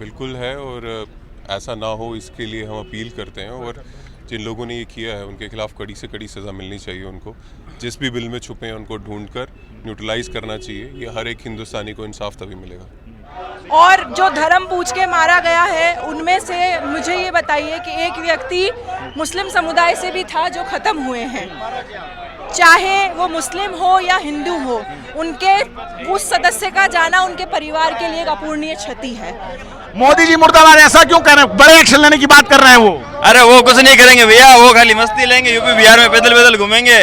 बिल्कुल है और ऐसा ना हो इसके लिए हम अपील करते हैं और जिन लोगों ने ये किया है उनके खिलाफ कड़ी से कड़ी सज़ा मिलनी चाहिए। उनको जिस भी बिल में छुपे हैं उनको ढूंढकर न्यूट्रलाइज करना चाहिए। ये हर एक हिंदुस्तानी को इंसाफ तभी मिलेगा। और जो धर्म पूछ के मारा गया है उनमें से मुझे ये बताइए कि एक व्यक्ति मुस्लिम समुदाय से भी था जो ख़त्म हुए हैं, चाहे वो मुस्लिम हो या हिंदू हो, उनके उस सदस्य का जाना उनके परिवार के लिए एक अपूरणीय क्षति है। मोदी जी मुर्दाबाद ऐसा क्यों कर रहे हैं? बड़े एक्शन लेने की बात कर रहे हैं वो। अरे वो कुछ नहीं करेंगे भैया, वो खाली मस्ती लेंगे, यूपी बिहार में पैदल पैदल घूमेंगे।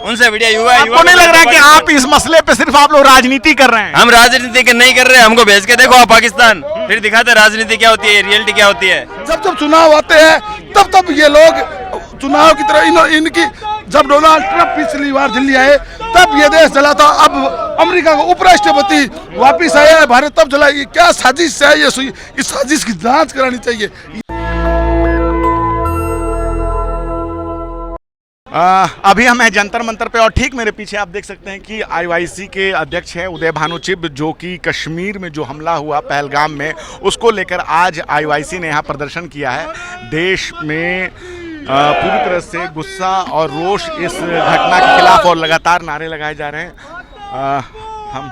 उनसे बढ़िया युवा आपको नहीं लग रहा है कि आप इस मसले पे सिर्फ आप लोग राजनीति कर रहे हैं? हम राजनीति नहीं कर रहे, हमको भेज के देखो आप पाकिस्तान, फिर दिखाते राजनीति क्या होती है, रियलिटी क्या होती है। जब चुनाव आते हैं तब ये लोग चुनाव की तरह इनकी जब डोनाल्ड ट्रंप पिछली बार दिल्ली आए तब ये देश जला था, अब अमेरिका का उपराष्ट्रपति वापिस आया है भारत तब जला। ये क्या साजिश है? ये इस साजिश की जांच करानी चाहिए। अभी हम हैं जंतर मंतर पे और ठीक मेरे पीछे आप देख सकते हैं कि आईओआईसी के अध्यक्ष हैं उदय भानु चिब, जो कि कश्मीर में जो हमला हुआ पहलगाम में उसको लेकर आज आईओआईसी ने यहाँ प्रदर्शन किया है। देश में पूरी तरह से गुस्सा और रोष इस घटना के खिलाफ और लगातार नारे लगाए जा रहे हैं। हम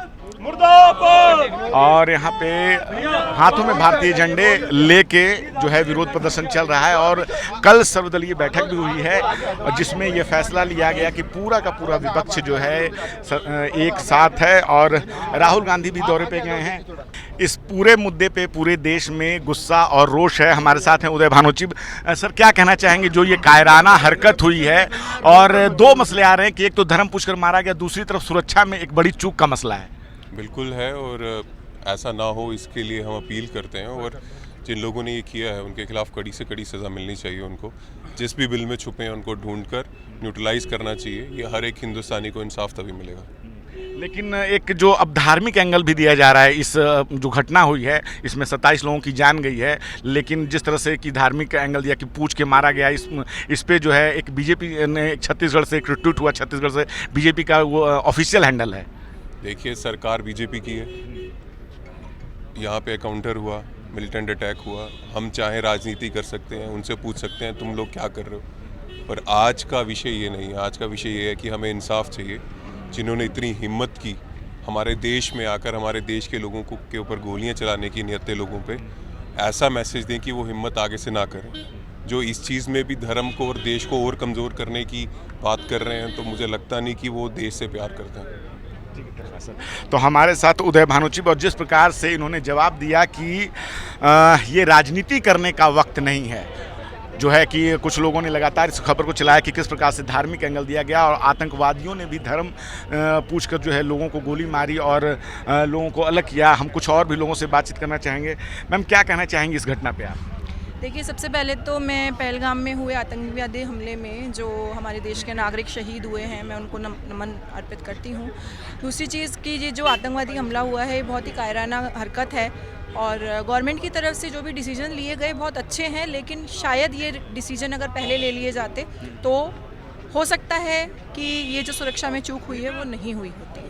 और यहाँ पे हाथों में भारतीय झंडे लेके जो है विरोध प्रदर्शन चल रहा है और कल सर्वदलीय बैठक भी हुई है जिसमें ये फैसला लिया गया कि पूरा का पूरा विपक्ष जो है एक साथ है और राहुल गांधी भी दौरे पे गए हैं। इस पूरे मुद्दे पे पूरे देश में गुस्सा और रोष है। हमारे साथ हैं उदय भानु चिब। सर, क्या कहना चाहेंगे जो ये कायराना हरकत हुई है? और दो मसले आ रहे हैं कि एक तो धर्म पूछकर मारा गया, दूसरी तरफ सुरक्षा में एक बड़ी चूक का मसला है। बिल्कुल है और ऐसा ना हो इसके लिए हम अपील करते हैं और जिन लोगों ने ये किया है उनके खिलाफ कड़ी से कड़ी सज़ा मिलनी चाहिए। उनको जिस भी बिल में छुपे हैं उनको ढूंढकर न्यूट्रलाइज करना चाहिए। ये हर एक हिंदुस्तानी को इंसाफ तभी मिलेगा। लेकिन एक जो अब धार्मिक एंगल भी दिया जा रहा है, इस जो घटना हुई है इसमें 27 लोगों की जान गई है, लेकिन जिस तरह से कि धार्मिक एंगल दिया कि पूछ के मारा गया, इस पे जो है एक बीजेपी ने छत्तीसगढ़ से एक ट्वीट हुआ, छत्तीसगढ़ से बीजेपी का वो ऑफिशियल हैंडल है। देखिए, सरकार बीजेपी की है, यहाँ पे काउंटर हुआ, मिलिटेंट अटैक हुआ। हम चाहे राजनीति कर सकते हैं, उनसे पूछ सकते हैं तुम लोग क्या कर रहे हो, पर आज का विषय ये नहीं है। आज का विषय ये है कि हमें इंसाफ चाहिए। जिन्होंने इतनी हिम्मत की हमारे देश में आकर हमारे देश के लोगों को के ऊपर गोलियां चलाने की नियत्ते लोगों पे, ऐसा मैसेज दें कि वो हिम्मत आगे से ना करें। जो इस चीज़ में भी धर्म को और देश को और कमज़ोर करने की बात कर रहे हैं तो मुझे लगता नहीं कि वो देश से प्यार करते हैं। तो हमारे साथ उदय भानु चिब, और जिस प्रकार से इन्होंने जवाब दिया कि ये राजनीति करने का वक्त नहीं है, जो है कि कुछ लोगों ने लगातार इस खबर को चलाया कि किस प्रकार से धार्मिक एंगल दिया गया और आतंकवादियों ने भी धर्म पूछकर जो है लोगों को गोली मारी और लोगों को अलग किया। हम कुछ और भी लोगों से बातचीत करना चाहेंगे। मैम, क्या कहना चाहेंगे इस घटना पे आप? देखिए, सबसे पहले तो मैं पहलगाम में हुए आतंकवादी हमले में जो हमारे देश के नागरिक शहीद हुए हैं, मैं उनको नमन अर्पित करती हूँ। दूसरी चीज़ कि ये जो आतंकवादी हमला हुआ है बहुत ही कायराना हरकत है और गवर्नमेंट की तरफ से जो भी डिसीजन लिए गए बहुत अच्छे हैं, लेकिन शायद ये डिसीजन अगर पहले ले लिए जाते तो हो सकता है कि ये जो सुरक्षा में चूक हुई है वो नहीं हुई होती।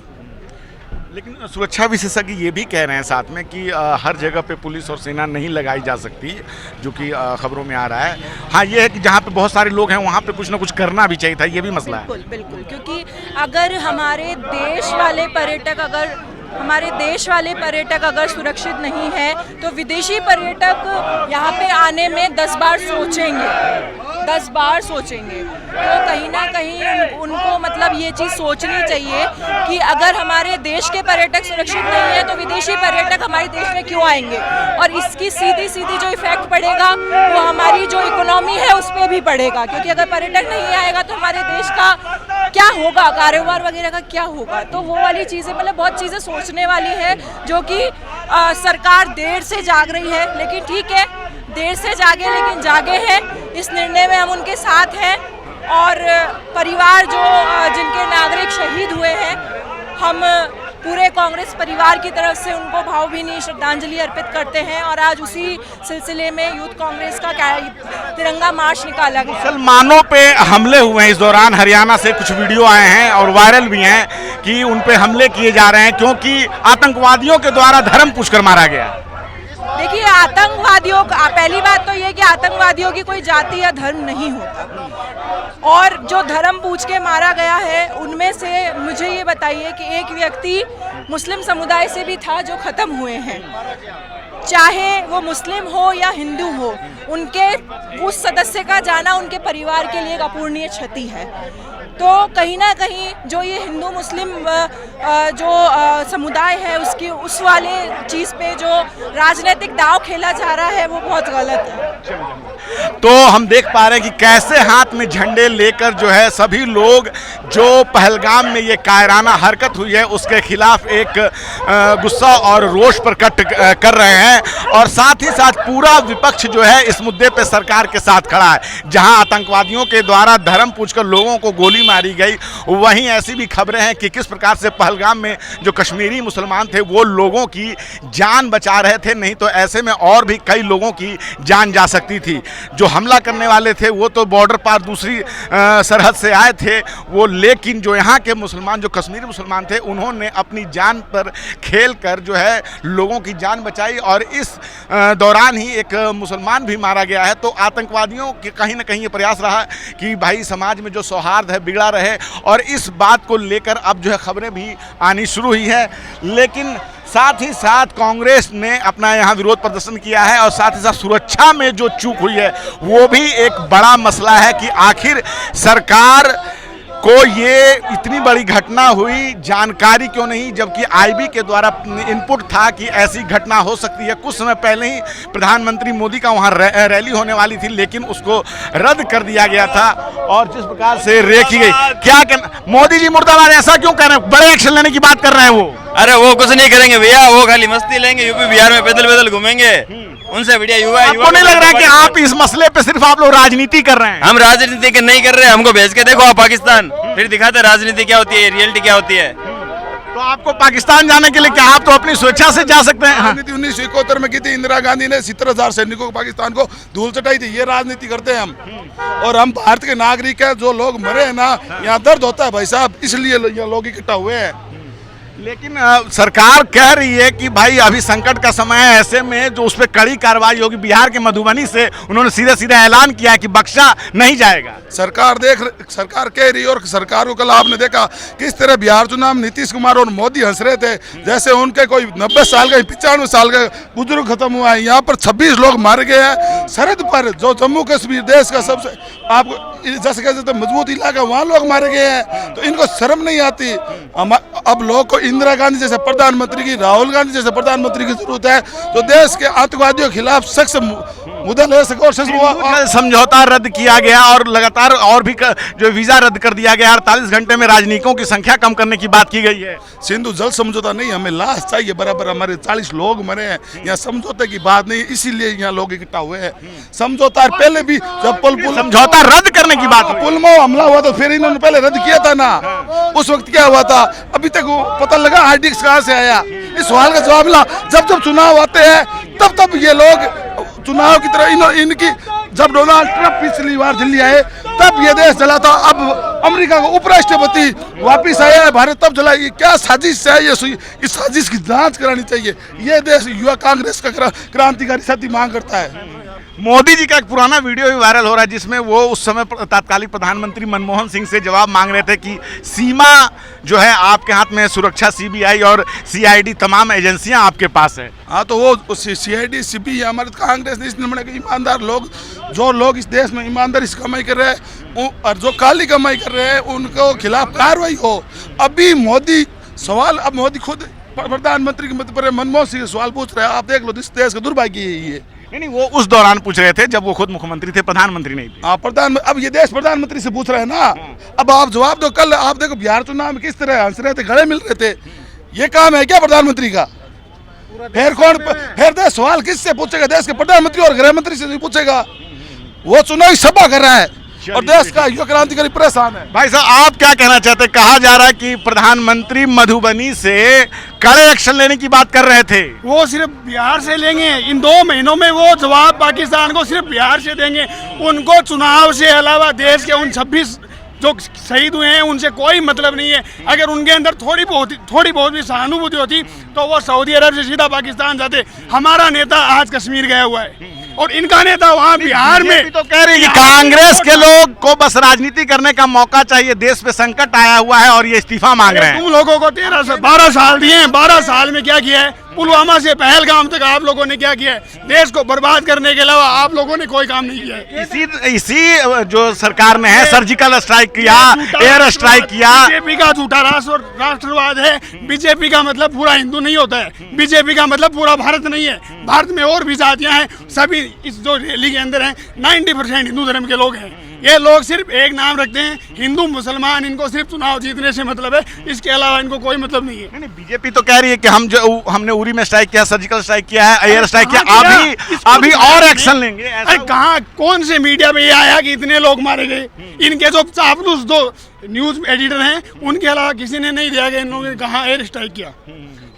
लेकिन सुरक्षा विशेषज्ञ ये भी कह रहे हैं साथ में कि हर जगह पे पुलिस और सेना नहीं लगाई जा सकती, जो कि खबरों में आ रहा है। हाँ, ये है कि जहाँ पे बहुत सारे लोग हैं वहाँ पे कुछ ना कुछ करना भी चाहिए था, ये भी मसला है। बिल्कुल बिल्कुल, क्योंकि अगर हमारे देश वाले पर्यटक अगर सुरक्षित नहीं है तो विदेशी पर्यटक यहाँ पे आने में 10 बार सोचेंगे। तो कहीं ना कहीं उनको मतलब ये चीज़ सोचनी चाहिए कि अगर हमारे देश के पर्यटक सुरक्षित नहीं है तो विदेशी पर्यटक हमारे देश में क्यों आएंगे, और इसकी सीधी जो इफेक्ट पड़ेगा वो हमारी जो इकोनॉमी है उस पर भी पड़ेगा। क्योंकि अगर पर्यटक नहीं आएगा तो हमारे देश का क्या होगा, कारोबार वगैरह का क्या होगा। तो वो वाली चीज़ें मतलब बहुत चीज़ें सोचने वाली है, जो कि सरकार देर से जाग रही है, लेकिन ठीक है, देर से जागे लेकिन जागे हैं। इस निर्णय में हम उनके साथ हैं और परिवार जो जिनके नागरिक शहीद हुए हैं, हम पूरे कांग्रेस परिवार की तरफ से उनको भावभीनी श्रद्धांजलि अर्पित करते हैं। और आज उसी सिलसिले में यूथ कांग्रेस का तिरंगा मार्च निकाला गया। मुसलमानों पे हमले हुए हैं इस दौरान, हरियाणा से कुछ वीडियो आए हैं और वायरल भी हैं कि उन पे हमले किए जा रहे हैं क्योंकि आतंकवादियों के द्वारा धर्म पूछकर मारा गया। देखिए, आतंकवादियों का पहली बात तो ये कि आतंकवादियों की कोई जाति या धर्म नहीं होता, और जो धर्म पूछ के मारा गया है उनमें से मुझे ये बताइए कि एक व्यक्ति मुस्लिम समुदाय से भी था जो खत्म हुए हैं, चाहे वो मुस्लिम हो या हिंदू हो, उनके उस सदस्य का जाना उनके परिवार के लिए एक अपूरणीय क्षति है। तो कहीं ना कहीं जो ये हिंदू मुस्लिम जो समुदाय है उसकी उस वाले चीज़ पे जो राजनीतिक दांव खेला जा रहा है वो बहुत गलत है। तो हम देख पा रहे हैं कि कैसे हाथ में झंडे लेकर जो है सभी लोग जो पहलगाम में ये कायराना हरकत हुई है उसके खिलाफ एक गुस्सा और रोष प्रकट कर रहे हैं, और साथ ही साथ पूरा विपक्ष जो है इस मुद्दे पे सरकार के साथ खड़ा है। जहां आतंकवादियों के द्वारा धर्म पूछकर लोगों को गोली मारी गई, वहीं ऐसी भी खबरें हैं कि किस प्रकार से पहलगाम में जो कश्मीरी मुसलमान थे वो लोगों की जान बचा रहे थे, नहीं तो ऐसे में और भी कई लोगों की जान जा सकती थी। जो हमला करने वाले थे वो तो बॉर्डर पार दूसरी सरहद से आए थे वो, लेकिन जो यहाँ के मुसलमान जो कश्मीरी मुसलमान थे उन्होंने अपनी जान पर खेल कर जो है लोगों की जान बचाई, और इस दौरान ही एक मुसलमान भी मारा गया है। तो आतंकवादियों के कहीं ना कहीं ये प्रयास रहा कि भाई समाज में जो सौहार्द है बिगड़ा रहे, और इस बात को लेकर अब जो है खबरें भी आनी शुरू हुई है। लेकिन साथ ही साथ कांग्रेस ने अपना यहाँ विरोध प्रदर्शन किया है, और साथ ही साथ सुरक्षा में जो चूक हुई है वो भी एक बड़ा मसला है कि आखिर सरकार को ये इतनी बड़ी घटना हुई जानकारी क्यों नहीं, जबकि आईबी के द्वारा इनपुट था कि ऐसी घटना हो सकती है। कुछ समय पहले ही प्रधानमंत्री मोदी का वहाँ रैली होने वाली थी, लेकिन उसको रद्द कर दिया गया था, और जिस प्रकार से रेखी गई, क्या कहना मोदी जी मुर्दाबाद, ऐसा क्यों कर रहे हैं? बड़े एक्शन लेने की बात कर रहे हैं वो। अरे वो कुछ नहीं करेंगे भैया, वो खाली मस्ती लेंगे, यूपी बिहार में पैदल पैदल घूमेंगे, उनसे बढ़िया युवा। आपको नहीं लग रहा है कि आप इस मसले पे सिर्फ आप लोग राजनीति कर रहे हैं? हम राजनीति नहीं कर रहे, हमको भेज के देखो आप पाकिस्तान, फिर दिखाते राजनीति क्या होती है, रियलिटी क्या होती है। तो आपको पाकिस्तान जाने के लिए क्या आप तो अपनी स्वेच्छा से जा सकते हैं? राजनीति 1971 में की थी इंदिरा गांधी ने, 70,000 सैनिकों को पाकिस्तान को धूल चटाई थी। ये राजनीति करते हैं हम, और हम भारत के नागरिक हैं। जो लोग मरे हैं ना, यहाँ दर्द होता है भाई साहब, इसलिए यहाँ लोग इकट्ठा हुए हैं। लेकिन सरकार कह रही है कि भाई अभी संकट का समय है, ऐसे में जो उस पर कड़ी कार्रवाई होगी। बिहार के मधुबनी से उन्होंने सीधे सीधे ऐलान किया कि बख्शा नहीं जाएगा। सरकार कह रही है, और सरकार को कल आपने देखा किस तरह बिहार चुनाव में नीतीश कुमार और मोदी हंस रहे थे, जैसे उनके कोई 90 साल का 95 साल का बुजुर्ग खत्म हुआ है। यहाँ पर 26 लोग मारे गए हैं सरहद पर, जो जम्मू कश्मीर देश का सबसे आपको जैसे कहते मजबूत इलाका, वहाँ लोग मारे गए हैं। तो इनको शर्म नहीं आती। अब लोग को इंदिरा गांधी जैसे प्रधानमंत्री की, राहुल गांधी जैसे प्रधानमंत्री की जरूरत है, तो देश के आतंकवादियों के खिलाफ सख्त मुद्दा ले सके। और समझौता रद्द किया गया, और लगातार और भी जो वीजा रद्द कर दिया गया। 48 घंटे में राजनयिकों की संख्या कम करने की बात की गई है। सिंधु जल समझौता नहीं, हमें लाश चाहिए बराबर। हमारे 40 लोग मरे हैं, यहाँ समझौते की बात नहीं, इसीलिए यहाँ लोग इकट्ठा हुए हैं। समझौता पहले भी जब पुल समझौता रद्द करने की बात, पुलवामा हमला हुआ तो फिर इन्होंने पहले रद्द किया था ना, उस वक्त क्या हुआ था अभी तक पता लगा हार्ड डिस्क कहाँ से आया। इस सवाल का जवाब मिला। जब जब चुनाव आते हैं तब ये लोग चुनाव की तरह इनकी, जब डोनाल्ड ट्रंप पिछली बार दिल्ली आए तब ये देश जला था, अब अमेरिका का उपराष्ट्रपति वापिस आया है भारत तब जला। ये क्या साजिश है? ये इस साजिश की जांच करानी चाहिए। ये देश युवा कांग्रेस का क्रांतिकारी शक्ति मांग करता है। मोदी जी का एक पुराना वीडियो भी वायरल हो रहा है, जिसमें वो उस समय तत्कालीन प्रधानमंत्री मनमोहन सिंह से जवाब मांग रहे थे कि सीमा जो है आपके हाथ में, सुरक्षा सीबीआई और सीआईडी तमाम एजेंसियां आपके पास है। हाँ, तो वो सीआईडी सीबी हमारे कांग्रेस ने इसलिए बना कि ईमानदार लोग, जो लोग इस देश में ईमानदारी से कमाई कर रहे हैं और जो काली कमाई कर रहे हैं, उनको खिलाफ कार्रवाई हो। अभी मोदी सवाल, अब मोदी खुद प्रधानमंत्री के मत पर मनमोहन सिंह सवाल पूछ रहे हैं। आप देख लो, इस देश का दुर्भाग्य है ये। नहीं, वो उस दौरान पूछ रहे थे जब वो खुद मुख्यमंत्री थे, प्रधानमंत्री नहीं थे। हाँ, अब ये देश प्रधानमंत्री से पूछ रहे हैं ना। अब आप जवाब दो। कल आप देखो बिहार चुनाव में किस तरह हंस रहे थे, गले मिल रहे थे। ये काम है क्या प्रधानमंत्री का? फिर देश सवाल किससे पूछेगा? देश के प्रधानमंत्री और गृह मंत्री से नहीं पूछेगा। वो चुनावी सभा कर रहा है और देश का युवा क्रांतिकारी परेशान है। भाई साहब, आप क्या कहना चाहते हैं? कहा जा रहा है कि प्रधानमंत्री मधुबनी से कड़े एक्शन लेने की बात कर रहे थे। वो सिर्फ बिहार से लेंगे। इन 2 महीनों में वो जवाब पाकिस्तान को सिर्फ बिहार से देंगे। उनको चुनाव से अलावा देश के उन 26 जो शहीद हुए हैं उनसे कोई मतलब नहीं है। अगर उनके अंदर थोड़ी बहुत भी सहानुभूति होती तो वो सऊदी अरब से सीधा पाकिस्तान जाते। हमारा नेता आज कश्मीर गया हुआ है और इनका नेता वहाँ बिहार में तो कह रही है कि कांग्रेस के लोग को बस राजनीति करने का मौका चाहिए, देश पे संकट आया हुआ है और ये इस्तीफा मांग रहे हैं। तुम लोगों को 12 साल दिए हैं, 12 साल में क्या किया है? पुलवामा से पहलगाम तक आप लोगों ने क्या किया है? देश को बर्बाद करने के अलावा आप लोगों ने कोई काम नहीं किया है। इसी जो सरकार ने है सर्जिकल स्ट्राइक किया, एयर स्ट्राइक किया। बीजेपी का झूठा राष्ट्रवाद है। बीजेपी का मतलब पूरा हिंदू नहीं होता है, बीजेपी का मतलब पूरा भारत नहीं है। भारत में और भी जातियां हैं, सभी इस जो रैली के अंदर हैं 90% हिंदू धर्म के लोग हैं। ये लोग सिर्फ एक नाम रखते हैं हिंदू मुसलमान, इनको सिर्फ चुनाव जीतने से मतलब है, इसके अलावा इनको कोई मतलब नहीं है। नहीं, बीजेपी तो कह रही है कि हमने उरी में स्ट्राइक किया, सर्जिकल स्ट्राइक किया है, एयर स्ट्राइक किया, अभी और एक्शन लेंगे। अरे कहाँ, कौन से मीडिया में ये आया कि इतने लोग मारे गए? इनके जो चापलूस दो न्यूज एडिटर हैं उनके अलावा किसी ने नहीं दिया कि इन लोगों ने कहाँ एयर स्ट्राइक किया।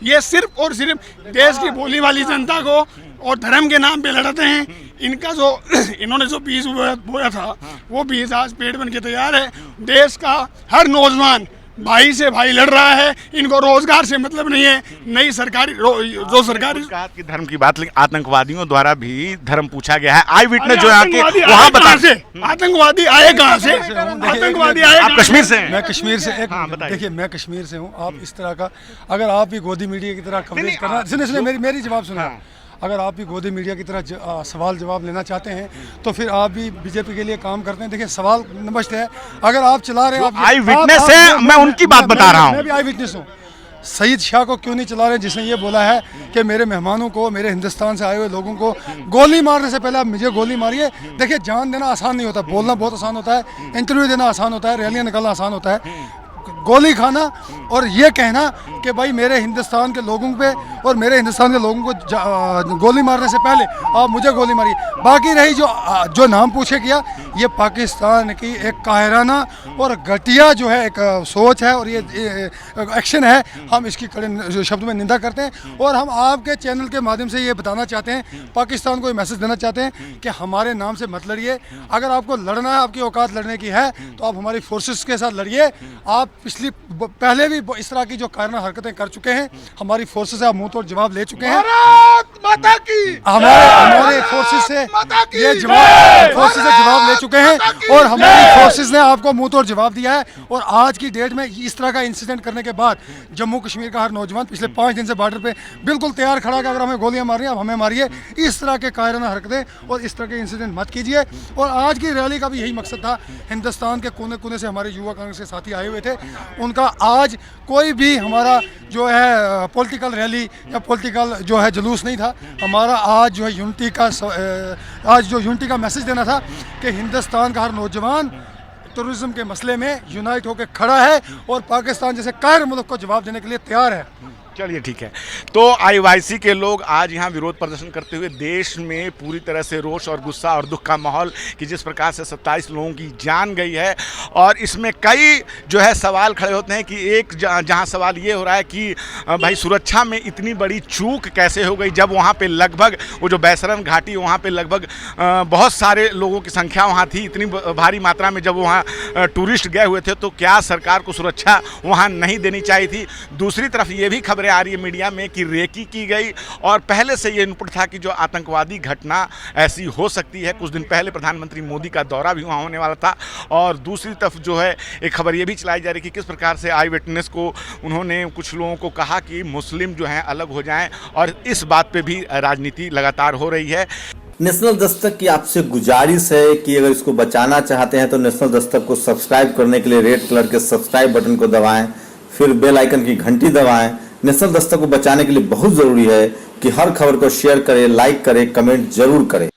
ये सिर्फ और सिर्फ देश की बोली वाली जनता को और धर्म के नाम पे लड़ते हैं। इनका जो इन्होंने जो बीज बोया था वो बीज आज पेड़ बन के तैयार है। देश का हर नौजवान भाई से भाई लड़ रहा है, इनको रोजगार से मतलब नहीं है। नई सरकारी जो सरकारी की धर्म की बात, लेकिन आतंकवादियों द्वारा भी धर्म पूछा गया है। आई विटनेस जो यहाँ के वहाँ बता से आतंकवादी आए कहाँ से? आतंकवादी आए आप कश्मीर से हैं? मैं कश्मीर से देखिए मैं कश्मीर से हूँ। आप इस तरह का अगर आप भी गोदी मीडिया की तरह कवरेज करना, सुनिए मेरी जवाब सुना। अगर आप भी गोदी मीडिया की तरह सवाल जवाब लेना चाहते हैं तो फिर आप भी बीजेपी के लिए काम करते हैं। देखिए सवाल नमस्ते है, अगर आप चला रहे हैं, आई विटनेस है, मैं उनकी बात बता रहा हूँ। मैं भी आई विटनेस हूँ। सईद शाह को क्यों नहीं चला रहे जिसने ये बोला है कि मेरे मेहमानों को, मेरे हिंदुस्तान से आए हुए लोगों को गोली मारने से पहले आप मुझे गोली मारिए। देखिए जान देना आसान नहीं होता, बोलना बहुत आसान होता है, इंटरव्यू देना आसान होता है, रैलियाँ निकालना आसान होता है, गोली खाना और ये कहना कि भाई मेरे हिंदुस्तान के लोगों पे और मेरे हिंदुस्तान के लोगों को गोली मारने से पहले आप मुझे गोली मारिए। बाकी रही जो नाम पूछे किया, ये पाकिस्तान की एक कायराना और घटिया जो है एक सोच है और ये एक्शन है। हम इसकी कड़े शब्द में निंदा करते हैं और हम आपके चैनल के माध्यम से ये बताना चाहते हैं, पाकिस्तान को ये मैसेज देना चाहते हैं कि हमारे नाम से मत लड़िए। अगर आपको लड़ना है, आपकी औकात लड़ने की है तो आप हमारी फोर्सेस के साथ लड़िए। आप पहले भी इस तरह की जो कायराना हरकतें कर चुके हैं, हमारी फोर्सेस से आप मुंह तोड़ जवाब ले चुके हैं। माता की हमारे फोर्सेस से ये फोर्सेस से जवाब ले चुके हैं और हमारी फोर्सेस ने आपको मुंह तोड़ जवाब दिया है। और आज की डेट में इस तरह का इंसिडेंट करने के बाद जम्मू कश्मीर का हर नौजवान पिछले 5 दिन से बॉर्डर पे बिल्कुल तैयार खड़ा है, अगर हमें गोलियां मार रही हैं आप हमें मारिए। इस तरह के कायराना हरकतें और इस तरह के इंसिडेंट मत कीजिए। और आज की रैली का भी यही मकसद था। हिंदुस्तान के कोने कोने से हमारे युवा कांग्रेस के साथी आए हुए थे, उनका आज कोई भी हमारा जो है पॉलिटिकल रैली या पॉलिटिकल जो है जुलूस नहीं था। हमारा आज जो है यूनिटी का मैसेज देना था कि हिंदुस्तान का हर नौजवान टेररिज्म के मसले में यूनाइट होकर खड़ा है और पाकिस्तान जैसे कायर मुल्क को जवाब देने के लिए तैयार है। चलिए ठीक है। तो आईवाईसी के लोग आज यहाँ विरोध प्रदर्शन करते हुए देश में पूरी तरह से रोष और गुस्सा और दुख का माहौल कि जिस प्रकार से 27 लोगों की जान गई है और इसमें कई जो है सवाल खड़े होते हैं कि एक जहाँ सवाल ये हो रहा है कि भाई सुरक्षा में इतनी बड़ी चूक कैसे हो गई, जब वहाँ पे लगभग वो जो बैसरन घाटी वहाँ पे लगभग बहुत सारे लोगों की संख्या वहाँ थी, इतनी भारी मात्रा में जब वहाँ टूरिस्ट गए हुए थे तो क्या सरकार को सुरक्षा वहाँ नहीं देनी चाहिए थी। दूसरी तरफ ये भी खबरें आ रही है मीडिया में कि रेकी की गई और पहले से ये इनपुट था कि जो आतंकवादी घटना ऐसी हो सकती है। कुछ दिन पहले प्रधानमंत्री मोदी का दौरा भी वहाँ होने वाला था। और दूसरी तरफ जो है एक खबर ये भी चलाई जा रही कि किस प्रकार से आई विटनेस को उन्होंने कुछ लोगों को कहा कि मुस्लिम जो हैं अलग हो जाएं और इस बात पे भी राजनीति लगातार हो रही है। नेशनल दस्तक की आपसे गुजारिश है कि अगर इसको बचाना चाहते हैं तो नेशनल दस्तक को सब्सक्राइब करने के लिए रेड कलर के सब्सक्राइब बटन को दबाएं, फिर बेल आइकन की घंटी दबाएं। नेशनल दस्तक को बचाने के लिए बहुत जरूरी है कि हर खबर को शेयर करें, लाइक करें, कमेंट जरूर करें।